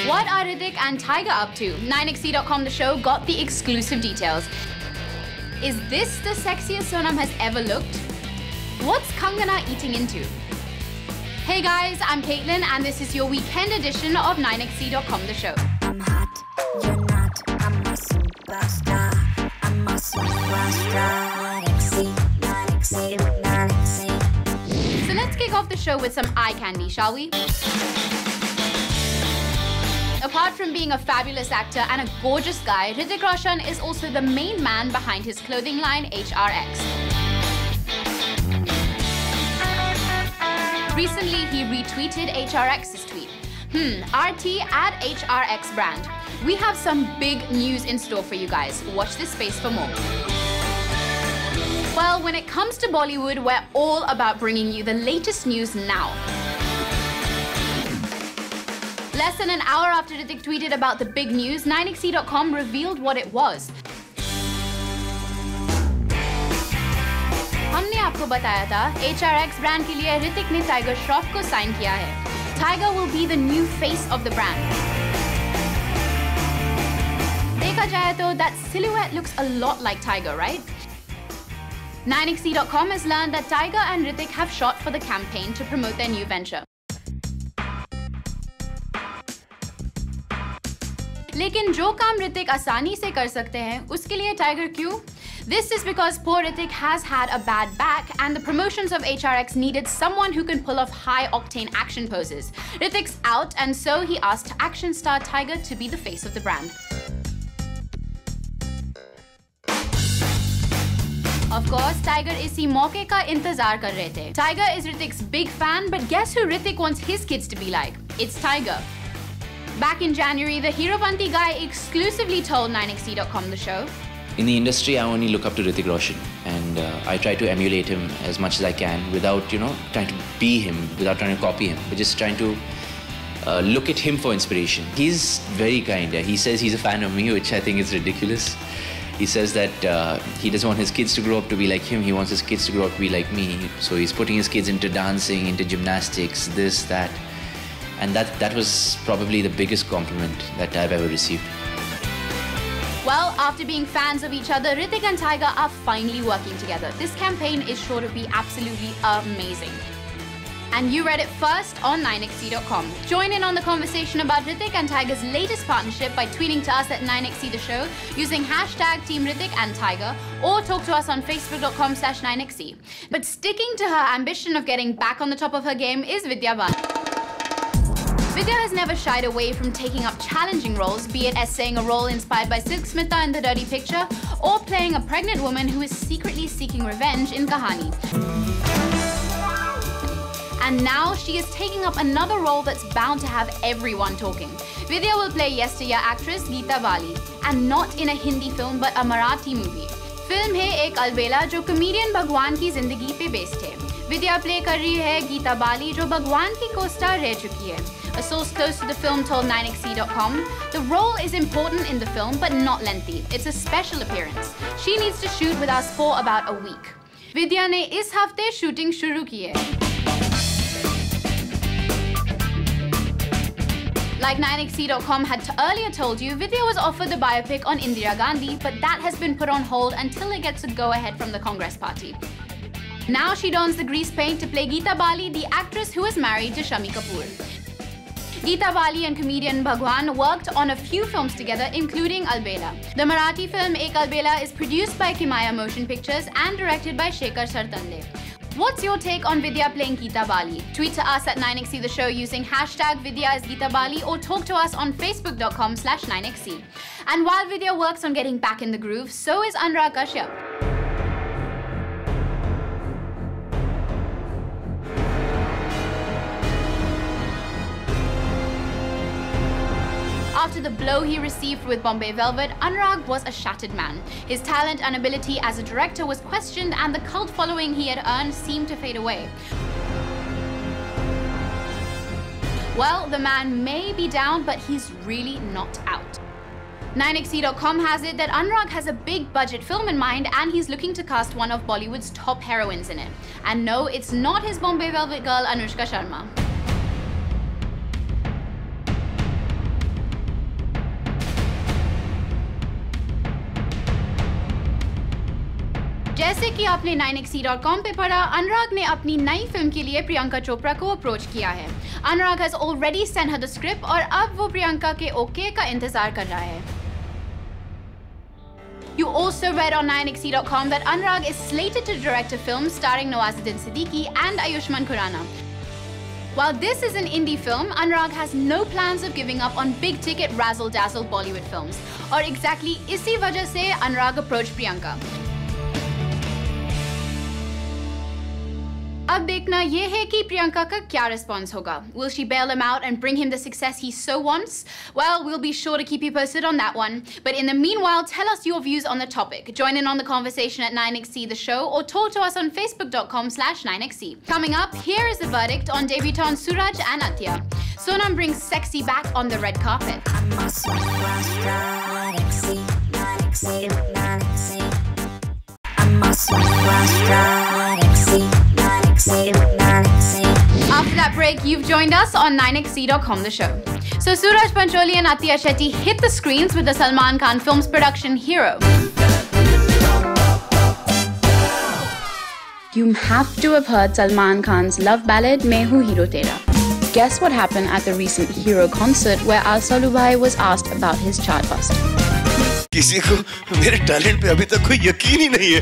What are Hrithik and Tiger up to? 9XC.com The Show got the exclusive details. Is this the sexiest Sonam has ever looked? What's Kangana eating into? Hey guys, I'm Caitlin and this is your weekend edition of 9XC.com The Show. I'm hot, you're not, I'm a superstar. I'm a superstar. 9XC, 9XC. So let's kick off the show with some eye candy, shall we? Apart from being a fabulous actor and a gorgeous guy, Hrithik Roshan is also the main man behind his clothing line HRX. Recently, he retweeted HRX's tweet. RT at HRX brand. We have some big news in store for you guys. Watch this space for more. Well, when it comes to Bollywood, we're all about bringing you the latest news now. Less than an hour after Hrithik tweeted about the big news, 9XC.com revealed what it was. हमने आपको बताया था HRX brand के लिए ऋतिक ने tiger Shroff को sign किया है. Tiger will be the new face of the brand. देखा जाए तो that silhouette looks a lot like Tiger, right? 9XC.com has learned that Tiger and Hrithik have shot for the campaign to promote their new venture. लेकिन जो काम ऋतिक आसानी से कर सकते हैं, उसके लिए टाइगर क्यों? This is because poor Hrithik has had a bad back and the promotions of HRX needed someone who can pull off high-octane action poses. Hrithik's out and so he asked action star Tiger to be the face of the brand. Of course, Tiger इसी मौके का इंतजार कर रहे थे. Tiger is Hrithik's big fan, but guess who Hrithik wants his kids to be like? It's Tiger. Back in January, the Heropanti guy exclusively told 9XC.com The Show. In the industry, I only look up to Hrithik Roshan and I try to emulate him as much as I can without, trying to be him, without trying to copy him, but just trying to look at him for inspiration. He's very kind. He says he's a fan of me, which I think is ridiculous. He says that he doesn't want his kids to grow up to be like him. He wants his kids to grow up to be like me. So he's putting his kids into dancing, into gymnastics, this, that. And that was probably the biggest compliment that I've ever received. Well, after being fans of each other, Hrithik and Tiger are finally working together. This campaign is sure to be absolutely amazing. And you read it first on 9XC.com. Join in on the conversation about Hrithik and Tiger's latest partnership by tweeting to us at 9XC The Show using hashtag Team Hrithik and Tiger, or talk to us on facebook.com/9XC. But sticking to her ambition of getting back on the top of her game is Vidya Bali. Vidya has never shied away from taking up challenging roles, be it essaying a role inspired by Silk Smitha in The Dirty Picture, or playing a pregnant woman who is secretly seeking revenge in Kahani. And now she is taking up another role that's bound to have everyone talking. Vidya will play yesteryear actress Geeta Bali, and not in a Hindi film but a Marathi movie. Film है एक अलबेला जो comedian भगवान की जिंदगी पे based है. विद्या play कर रही है गीता बाली जो भगवान की को-स्टार रह चुकी है. A source close to the film told 9XC.com, the role is important in the film but not lengthy. It's a special appearance. She needs to shoot with us for about a week. Vidya ने इस हफ्ते shooting शुरू की है. Like 9XC.com had earlier told you, Vidya was offered the biopic on Indira Gandhi, but that has been put on hold until it gets a go-ahead from the Congress party. Now she dons the grease paint to play Geeta Bali, the actress who is married to Sonam Kapoor. Geeta Bali and comedian Bhagwan worked on a few films together, including Albela. The Marathi film Ek Albela is produced by Kimaya Motion Pictures and directed by Shekhar Sartande. What's your take on Vidya playing Geeta Bali? Tweet to us at 9XC The Show using hashtag Vidya is Geeta Bali, or talk to us on facebook.com/9XC. And while Vidya works on getting back in the groove, so is Anurag. After the blow he received with Bombay Velvet, Anurag was a shattered man. His talent and ability as a director was questioned and the cult following he had earned seemed to fade away. Well, the man may be down, but he's really not out. 9XC.com has it that Anurag has a big budget film in mind and he's looking to cast one of Bollywood's top heroines in it. And no, it's not his Bombay Velvet girl Anushka Sharma. जैसे कि आपने 9XC.com पे पढ़ा, अनुराग ने अपनी नई film के लिए प्रियंका चोपड़ा को अप्रोच किया है। अनुराग has already sent her the script और अब वो प्रियंका के ओके का इंतजार कर रहा है। You also read on 9XC.com that Anurag is slated to direct a film starring Nawazuddin Siddiqui and Ayushmann Khurrana. While this is an indie film, Anurag has no plans of giving up on big-ticket razzle-dazzle Bollywood films. और exactly इसी वजह से Anurag approached Priyanka. अब देखना ये है कि प्रियंका का क्या रिस्पॉन्स होगा. Will she bail him out and bring him the success he so wants? Well, we'll be sure to keep you posted on that one. But in the meanwhile, tell us your views on the topic. Join in on the conversation at 9XC the show or talk to us on facebook.com/9XC. Coming up, here is the verdict on debutant Suraj and Athiya. Sonam brings sexy back on the red carpet. After that break, you've joined us on 9XC.com the show. So Suraj Pancholi and Athiya Shetty hit the screens with the Salman Khan film's production Hero. You have to have heard Salman Khan's love ballad Main Hu Hero Tera. Guess what happened at the recent Hero concert where Salubhai was asked about his chartbust. किसी को मेरे talent पे अभी तक कोई यकीन ही नहीं है.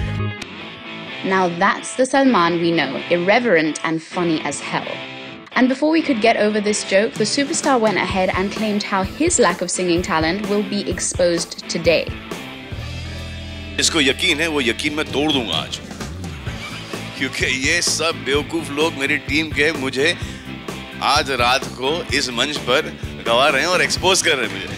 Now that's the Salman we know, irreverent and funny as hell. And before we could get over this joke, the superstar went ahead and claimed how his lack of singing talent will be exposed today. जिसको यकीन है वो यकीन मैं तोड़ दूंगा आज, क्योंकि ये सब बेवकूफ लोग मेरी टीम के मुझे आज रात को इस मंच पर गवा रहे हैं और एक्सपोज कर रहे हैं मुझे.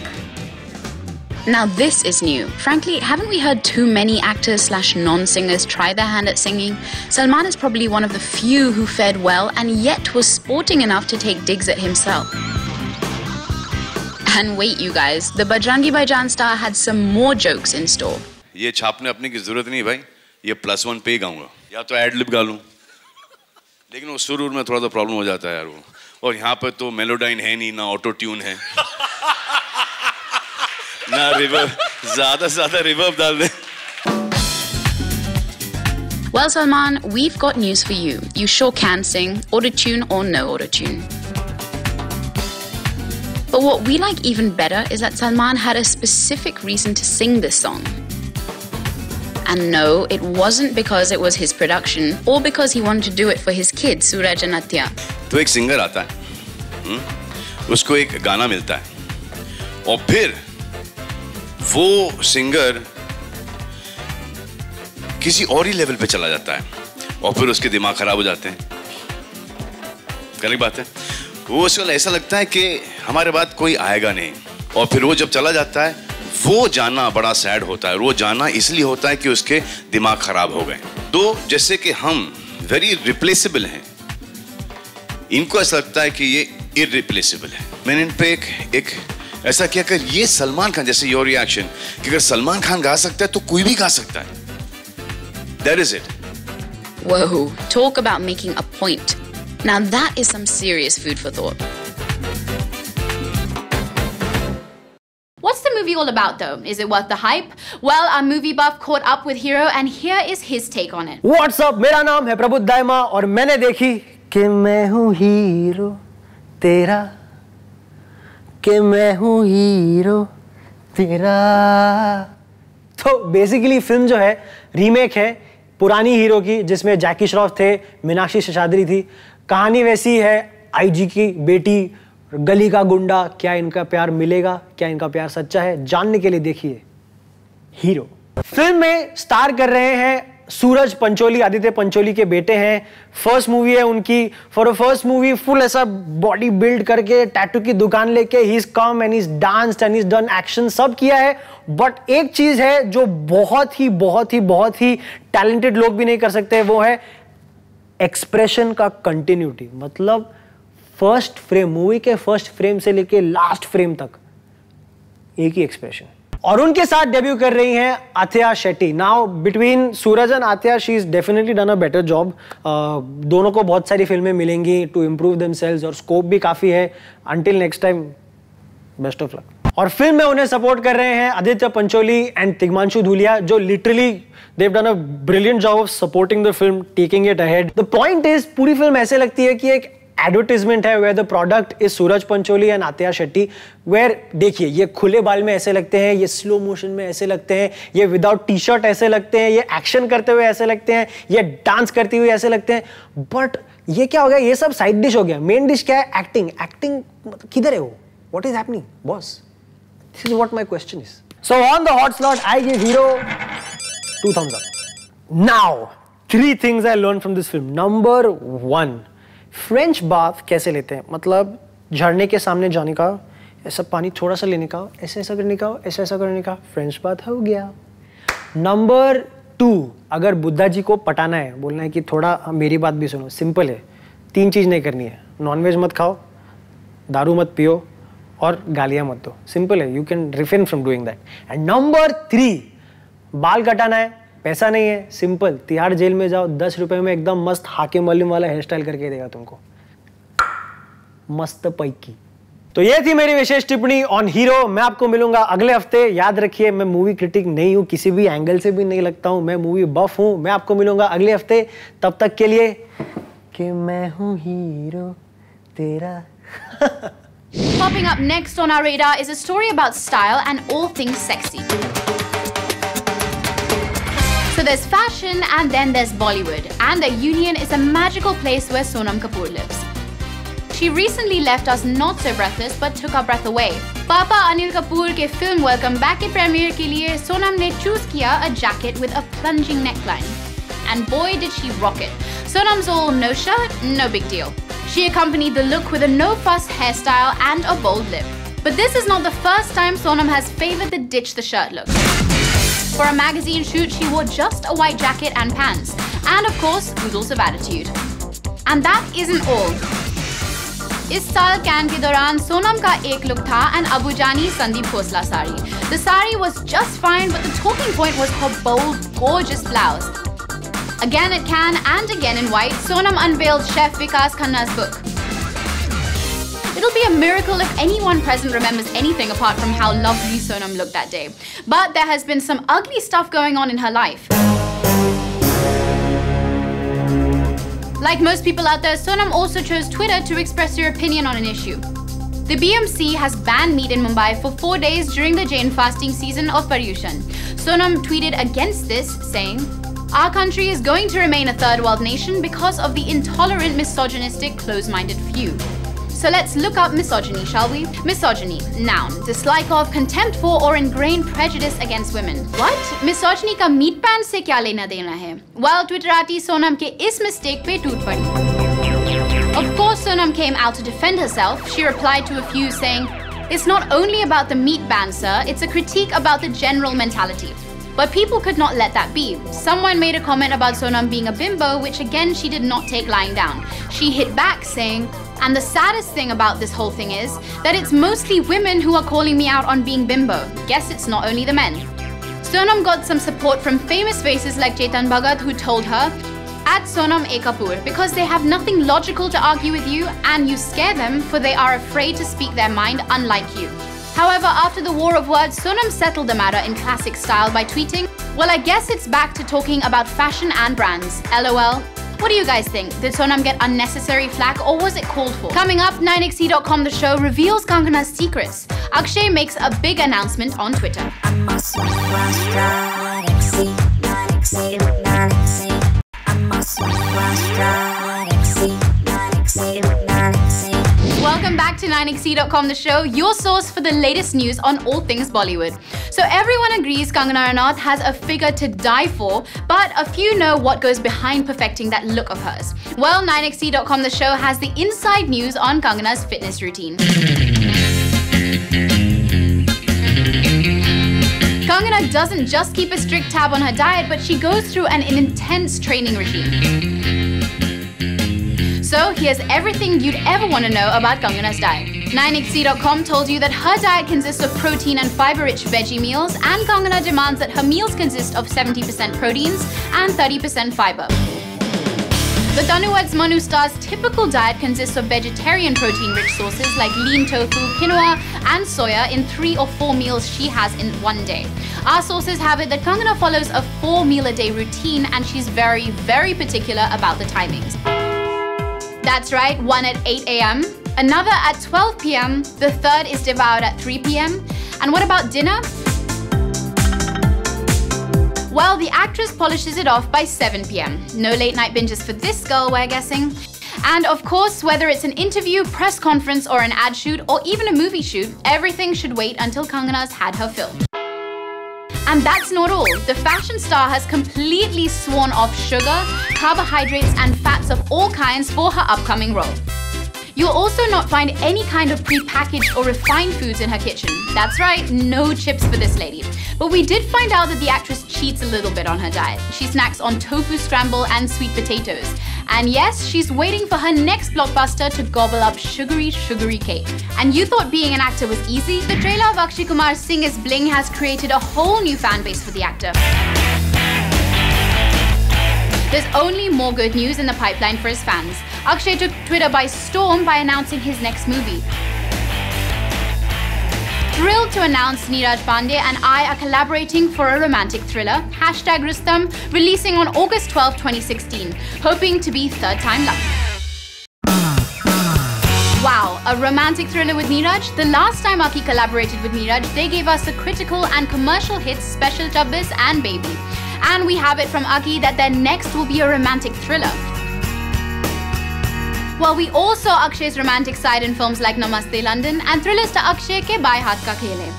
Now this is new. Frankly, haven't we heard too many actors/non-singers try their hand at singing? Salman is probably one of the few who fared well and yet was sporting enough to take digs at himself. And wait you guys, the Bajrangi Bhaijaan star had some more jokes in store. ये छापने अपने की जरूरत नहीं भाई, ये +1 पे ही गाऊंगा, या तो एड-लिब गा लूं. लेकिन वो सुर में थोड़ा सा प्रॉब्लम हो जाता है यार वो, और यहाँ पर तो मेलोडाइन है नहीं, ना ऑटो ट्यून है, ना रिवर्ब, ज़्यादा रिवर्ब डाल दे. Well, Salman, we've got news for you. You sure can sing, auto-tune or no auto-tune. But what we like even better is that Salman had a specific reason to sing this song. And no, it wasn't because it was his production or because he wanted to do it for his kids, Suraj and Athiya. तो एक singer आता है, उसको एक गाना मिलता है, और फिर वो सिंगर किसी और ही लेवल पे चला जाता है, और फिर उसके दिमाग खराब हो जाते हैं. करेक्ट बात है. वो उसको ऐसा लगता है कि हमारे बाद कोई आएगा नहीं, और फिर वो जब चला जाता है, वो जाना बड़ा सैड होता है. वो जाना इसलिए होता है कि उसके दिमाग खराब हो गए. तो जैसे कि हम वेरी रिप्लेसेबल हैं, इनको ऐसा लगता है कि ये इररिप्लेसेबल है. मैंने इन पे एक ऐसा किया कि ये सलमान खान, जैसे योर रिएक्शन कि अगर सलमान खान गा सकता है तो कोई भी गा सकता है. That is it. Whoa, talk about making a point. Now that is some serious food for thought. What's the movie all about though? Is it worth the hype? Well, our movie buff caught up with Hero and here is his take on it. What's up? मेरा नाम है प्रबुद्ध दाइमा और मैंने देखी कि मैं हूँ हीरो तेरा, कि मैं हूँ हीरो तेरा. तो बेसिकली फिल्म जो है रीमेक है पुरानी हीरो की, जिसमें जैकी श्रॉफ थे, मीनाक्षी शेषाद्री थी. कहानी वैसी है आईजी की बेटी, गली का गुंडा. क्या इनका प्यार मिलेगा, क्या इनका प्यार सच्चा है, जानने के लिए देखिए हीरो. फिल्म में स्टार कर रहे हैं सूरज पंचोली, आदित्य पंचोली के बेटे हैं. फर्स्ट मूवी है उनकी. For a first movie full ऐसा बॉडी बिल्ड करके, टैटू की दुकान लेके, he is come and he is danced and he is done action, सब किया है. बट एक चीज है जो बहुत ही टैलेंटेड लोग भी नहीं कर सकते, वो है एक्सप्रेशन का कंटिन्यूटी. मतलब फर्स्ट फ्रेम, मूवी के फर्स्ट फ्रेम से लेके लास्ट फ्रेम तक एक ही एक्सप्रेशन. और उनके साथ डेब्यू कर रही हैं अथिया Shetty. Now between Suraj and Athiya she is definitely done a better job. दोनों को बहुत सारी फिल्में मिलेंगी टू इम्प्रूव देमसेल्व्स और स्कोप भी काफी है. Until next time, best of luck. और फिल्म में उन्हें सपोर्ट कर रहे हैं आदित्य पंचोली एंड तिग्मांशु धूलिया, जो literally they've done a brilliant job of supporting the film, taking it ahead. The point is, पूरी फिल्म ऐसे लगती है कि एक एडवर्टीजमेंट है where the product is Suraj Pancholi and Atiya Shetty, where देखिए ये खुले बाल में ऐसे लगते हैं, ये स्लो मोशन में ऐसे लगते हैं, ये विदाउट टी शर्ट ऐसे लगते हैं, ये एक्शन करते हुए ऐसे लगते हैं, ये डांस करती हुई ऐसे लगते हैं. बट ये क्या हो गया, ये सब साइड डिश हो गया. मेन डिश क्या है? एक्टिंग. एक्टिंग किधर है वो? What is happening, boss? This is what my question is. So on the hot slot, I give Hero 2 thumbs up. Now, 3 things I learned from this film. Number 1, French bath कैसे लेते हैं? मतलब झरने के सामने जाने का, ऐसा पानी थोड़ा सा लेने का, ऐसा ऐसा करने का, ऐसा ऐसा करने का, फ्रेंच बाथ हो गया. Number 2, अगर बुद्धा जी को पटाना है, बोलना है कि थोड़ा मेरी बात भी सुनो, सिंपल है. 3 चीज़ नहीं करनी है. नॉनवेज मत खाओ, दारू मत पियो और गालियाँ मत दो. सिंपल है. You can refrain from doing that. And number 3, बाल कटाना है, पैसा नहीं है, सिंपल, तिहाड़ जेल में जाओ, 10 रुपए में एकदम मस्त हाकिम मलिम वाला हेयर स्टाइल करके देगा तुमको, मस्त पैकी. तो ये थी मेरी विशेष टिप्पणी ऑन हीरो. मैं आपको मिलूंगा अगले हफ्ते. याद रखिए, मैं मूवी क्रिटिक नहीं हूं, किसी भी एंगल से भी नहीं लगता हूं, मैं मूवी बफ हूं. मैं आपको मिलूंगा अगले हफ्ते. तब तक के लिए कि मैं हूं हीरो तेरा. Popping up next on our radar is a story about style and all things sexy. So there's fashion and then there's Bollywood, and their union is a magical place where Sonam Kapoor lives. She recently left us not so breathless but took our breath away. Papa Anil Kapoor के film Welcome Back के premiere के लिए सोनम ने choose किया a jacket with a plunging neckline. And boy did she rock it. Sonam's all no shirt, no big deal. She accompanied the look with a no-fuss hairstyle and a bold lip. But this is not the first time Sonam has favored the ditch the shirt look. For a magazine shoot, she wore just a white jacket and pants. And of course, oodles of attitude. And that isn't all. इस साल can के दौरान सोनम का एक look था an Abujani Sandeep Khosla sari. The sari was just fine, but the talking point was her bold, gorgeous blouse. Again at Cannes and again in white, Sonam unveiled Chef Vikas Khanna's book. It'll be a miracle if anyone present remembers anything apart from how lovely Sonam looked that day. But there has been some ugly stuff going on in her life. Like most people out there, Sonam also chose Twitter to express her opinion on an issue. The BMC has banned meat in Mumbai for 4 days during the Jain fasting season of Paryushan. Sonam tweeted against this, saying, "Our country is going to remain a third world nation because of the intolerant, misogynistic, close-minded few." So let's look up misogyny, shall we? Misogyny, noun, dislike of, contempt for or ingrained prejudice against women. What? Misogyny का meat pan से क्या लेना देना है? Well, Twitterati Sonam के इस mistake पे टूट पड़ी. Of course, Sonam came out to defend herself. She replied to a few saying, "It's not only about the meat ban, sir, it's a critique about the general mentality." But people could not let that be. Someone made a comment about Sonam being a bimbo, which again she did not take lying down. She hit back saying, "And the saddest thing about this whole thing is that it's mostly women who are calling me out on being bimbo. Guess it's not only the men." Sonam got some support from famous faces like Chetan Bhagat, who told her, @Sonam Kapoor, because they have nothing logical to argue with you and you scare them for they are afraid to speak their mind unlike you. However, after the war of words, Sonam settled the matter in classic style by tweeting, "Well, I guess it's back to talking about fashion and brands. LOL." What do you guys think? Did Sonam get unnecessary flack or was it called for? Coming up, 9XE.com The Show reveals Kangana's secrets. Akshay makes a big announcement on Twitter. Welcome back to 9XE.com The Show, your source for the latest news on all things Bollywood. So everyone agrees Kangana Ranaut has a figure to die for, but a few know what goes behind perfecting that look of hers. Well, 9XE.com The Show has the inside news on Kangana's fitness routine. Kangana doesn't just keep a strict tab on her diet, but she goes through an intense training regime. So here's everything you'd ever want to know about Kangana's diet. 9XE.com told you that her diet consists of protein and fiber-rich veggie meals, and Kangana demands that her meals consist of 70% proteins and 30% fiber. The Tanuwad's Manu star's typical diet consists of vegetarian protein-rich sources like lean tofu, quinoa, and soya in 3 or 4 meals she has in one day. Our sources have it that Kangana follows a 4-meal-a-day routine, and she's very, very particular about the timings. That's right, one at 8 a.m., another at 12 p.m., the third is devoured at 3 p.m. And what about dinner? Well, the actress polishes it off by 7 p.m. No late night binges for this girl, we're guessing. And of course, whether it's an interview, press conference, or an ad shoot, or even a movie shoot, everything should wait until Kangana's had her fill. And that's not all. The fashion star has completely sworn off sugar, carbohydrates, and fats of all kinds for her upcoming role. You'll also not find any kind of pre-packaged or refined foods in her kitchen. That's right, no chips for this lady. But we did find out that the actress cheats a little bit on her diet. She snacks on tofu scramble and sweet potatoes. And yes, she's waiting for her next blockbuster to gobble up sugary, sugary cake. And you thought being an actor was easy? The trailer of Akshay Kumar's Sing is Bling has created a whole new fan base for the actor. There's only more good news in the pipeline for his fans. Akshay took Twitter by storm by announcing his next movie. Thrilled to announce Neeraj Pandey and I are collaborating for a romantic thriller, #Rustam, releasing on August 12, 2016, hoping to be third time lucky. Wow, a romantic thriller with Neeraj? The last time Aki collaborated with Neeraj, they gave us the critical and commercial hits Special Chabbis and Baby. And we have it from Aki that their next will be a romantic thriller. Well, we all saw Akshay's romantic side in films like Namaste London and Thriller star Akshay ke Bhai Haath Ka Khele.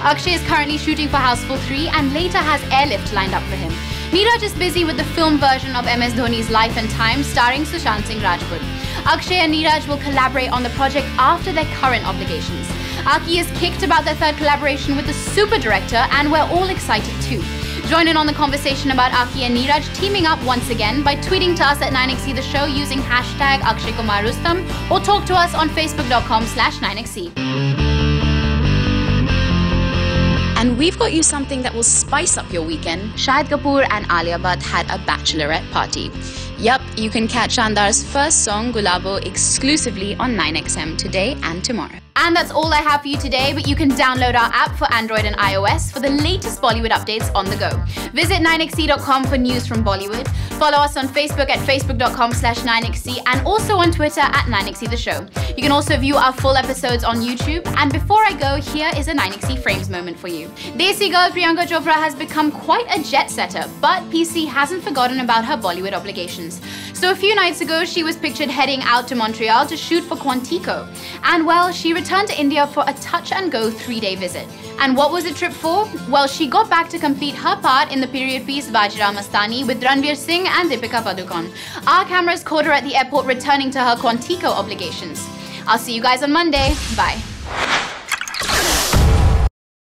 Akshay is currently shooting for Houseful 3 and later has Airlift lined up for him. Neeraj is busy with the film version of MS Dhoni's Life and Time starring Sushant Singh Rajput. Akshay and Neeraj will collaborate on the project after their current obligations. Aki is kicked about their third collaboration with the super director, and we're all excited too. Join in on the conversation about Aki and Neeraj teaming up once again by tweeting to us at 9XC The Show using #AkshayKumarRustam or talk to us on facebook.com/9XC. And we've got you something that will spice up your weekend. Shahid Kapoor and Alia Bhatt had a bachelorette party. Yup, you can catch Shandar's first song, Gulabo, exclusively on 9XM today and tomorrow. And that's all I have for you today, but you can download our app for Android and iOS for the latest Bollywood updates on the go. Visit 9XC.com for news from Bollywood. Follow us on Facebook at facebook.com/9XC and also on Twitter at 9XC The Show. You can also view our full episodes on YouTube. And before I go, here is a 9XC Frames moment for you. Desi girl Priyanka Chopra has become quite a jet setter, but PC hasn't forgotten about her Bollywood obligations. So a few nights ago, she was pictured heading out to Montreal to shoot for Quantico. And well, she returned to India for a touch-and-go 3-day visit. And what was the trip for? Well, she got back to complete her part in the period piece Bajra Mastani with Ranveer Singh and Deepika Padukone. Our cameras caught her at the airport returning to her Quantico obligations. I'll see you guys on Monday. Bye.